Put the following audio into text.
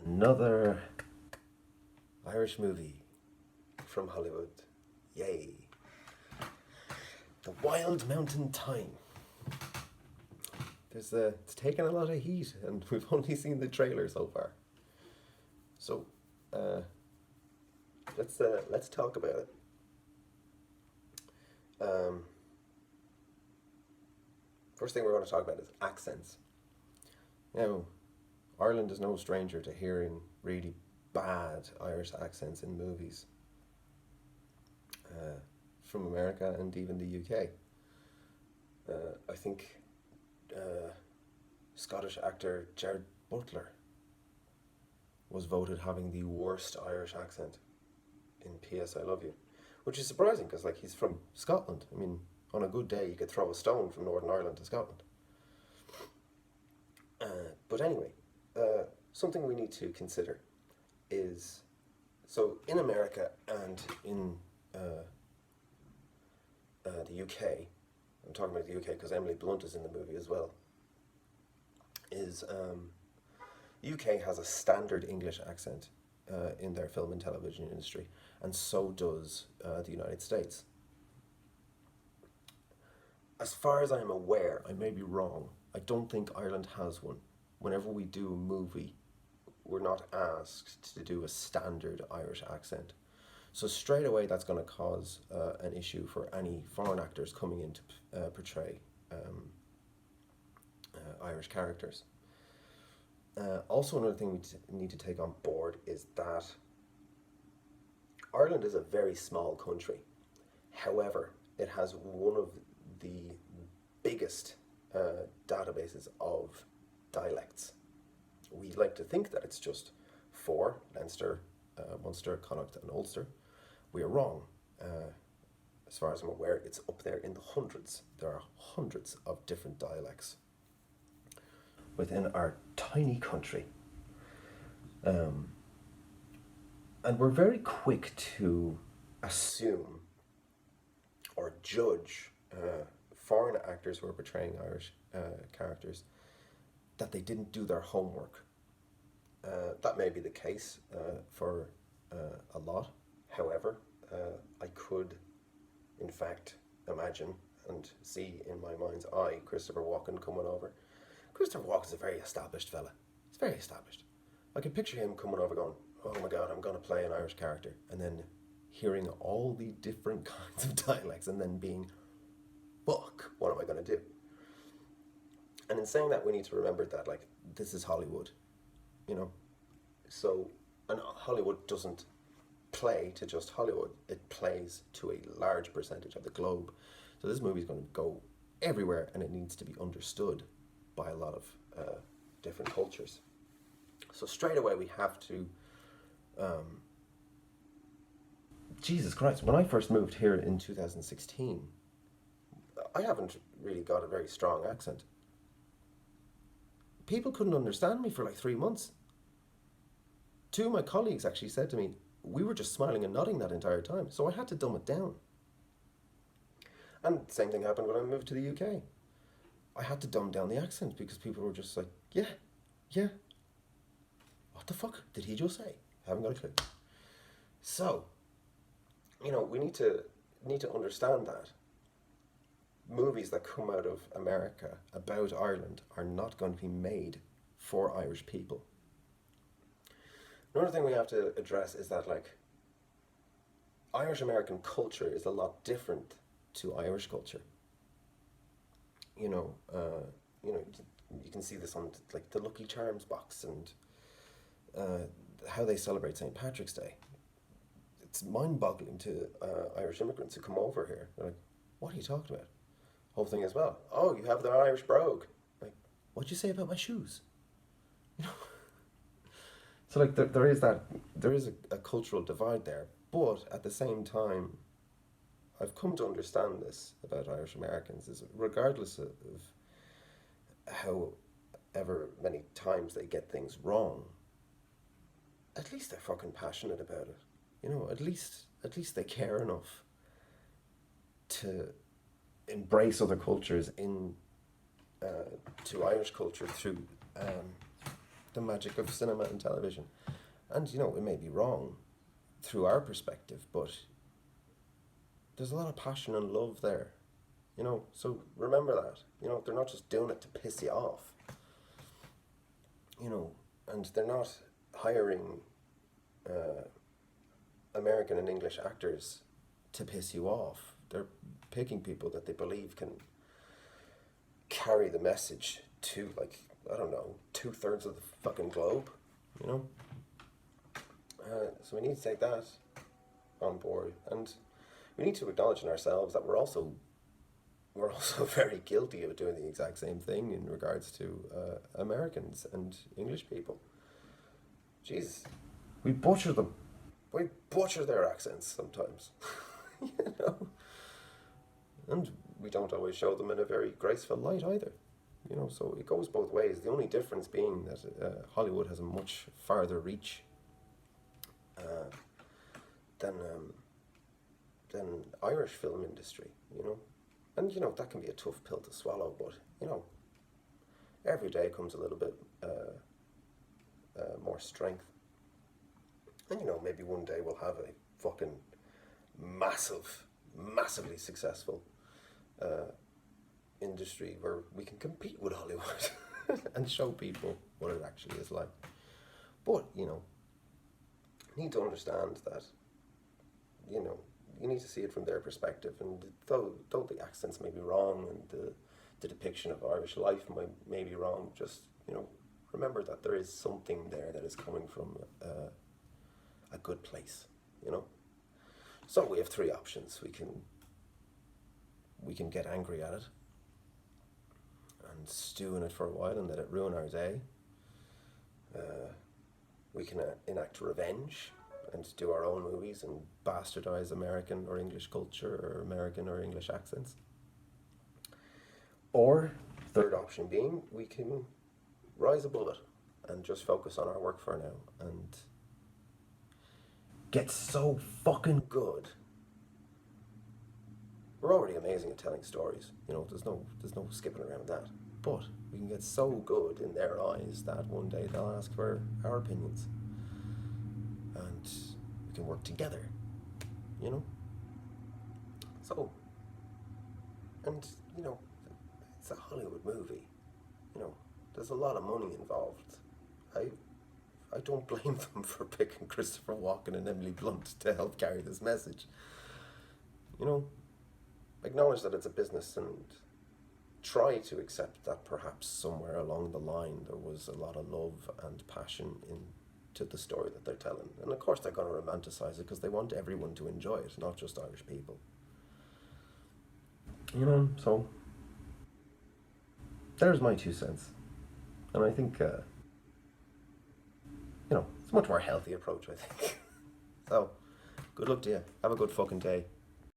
Another Irish movie from Hollywood. Yay. The Wild Mountain Thyme. It's taken a lot of heat, and we've only seen the trailer so far. So, let's talk about it. First thing we're going to talk about is accents. Now, Ireland is no stranger to hearing really bad Irish accents in movies from America and even the UK. I think Scottish actor Jared Butler was voted having the worst Irish accent in P.S. I Love You, which is surprising because he's from Scotland. I mean, on a good day you could throw a stone from Northern Ireland to Scotland. But anyway, something we need to consider is, so in America and in the UK, I'm talking about the UK because Emily Blunt is in the movie as well, is the UK has a standard English accent in their film and television industry, and so does the United States. As far as I'm aware, I may be wrong, I don't think Ireland has one. Whenever we do a movie, we're not asked to do a standard Irish accent. So straight away that's going to cause an issue for any foreign actors coming in to portray Irish characters. Also, another thing we need to take on board is that Ireland is a very small country. However, it has one of the biggest databases of dialects. We like to think that it's just four: Leinster, Munster, Connacht and Ulster. We are wrong. As far as I'm aware, it's up there in the hundreds. There are hundreds of different dialects within our tiny country. And we're very quick to assume or judge foreign actors who are portraying Irish characters that they didn't do their homework. That may be the case for a lot. However, I could, in fact, imagine and see in my mind's eye Christopher Walken coming over. Christopher Walken's a very established fella. He's very established. I can picture him coming over going, oh my God, I'm going to play an Irish character. And then hearing all the different kinds of dialects and then being, fuck, what am I going to do? And in saying that, we need to remember that, this is Hollywood, So, and Hollywood doesn't play to just Hollywood. It plays to a large percentage of the globe. So this movie is going to go everywhere, and it needs to be understood by a lot of different cultures. So straight away we have to, Jesus Christ, when I first moved here in 2016, I haven't really got a very strong accent. People couldn't understand me for 3 months. Two of my colleagues actually said to me, we were just smiling and nodding that entire time, so I had to dumb it down. And the same thing happened when I moved to the UK. I had to dumb down the accent because people were just like, yeah. What the fuck did he just say? I haven't got a clue. So, we need to understand that movies that come out of America about Ireland are not going to be made for Irish people. Another thing we have to address is that Irish American culture is a lot different to Irish culture. You can see this on the Lucky Charms box and how they celebrate St. Patrick's Day. It's mind-boggling to Irish immigrants who come over here. They're like, what are you talking about? Whole thing as well. Oh, you have the Irish brogue. What'd you say about my shoes? So there is a cultural divide there, but at the same time, I've come to understand this about Irish Americans is regardless of however many times they get things wrong, at least they're fucking passionate about it. At least they care enough to embrace other cultures to Irish culture through the magic of cinema and television. And, it may be wrong through our perspective, but there's a lot of passion and love there, so remember that. They're not just doing it to piss you off, and they're not hiring American and English actors to piss you off. They're picking people that they believe can carry the message to, like, I don't know, 2/3 of the fucking globe, So we need to take that on board, and we need to acknowledge in ourselves that we're also very guilty of doing the exact same thing in regards to Americans and English people. Jesus, we butcher them. We butcher their accents sometimes, and we don't always show them in a very graceful light either. So it goes both ways. The only difference being that Hollywood has a much farther reach than Irish film industry, and that can be a tough pill to swallow. But every day comes a little bit more strength, and maybe one day we'll have a fucking massively successful industry where we can compete with Hollywood and show people what it actually is like. But you need to understand that you need to see it from their perspective, and though the accents may be wrong and the depiction of Irish life may be wrong, just remember that there is something there that is coming from a good place. So we have three options. We can get angry at it and stew in it for a while and let it ruin our day. We can enact revenge and do our own movies and bastardize American or English culture or American or English accents. Or, third option being, we can rise above it and just focus on our work for now and get so fucking good. We're already amazing at telling stories, there's no skipping around that. But we can get so good in their eyes that one day they'll ask for our opinions. And we can work together, So, and, it's a Hollywood movie, there's a lot of money involved. I don't blame them for picking Christopher Walken and Emily Blunt to help carry this message. Acknowledge that it's a business and try to accept that perhaps somewhere along the line there was a lot of love and passion into the story that they're telling. And of course they're going to romanticize it because they want everyone to enjoy it, not just Irish people. So there's my 2 cents. And I think, it's a much more healthy approach, I think. So, good luck to you. Have a good fucking day.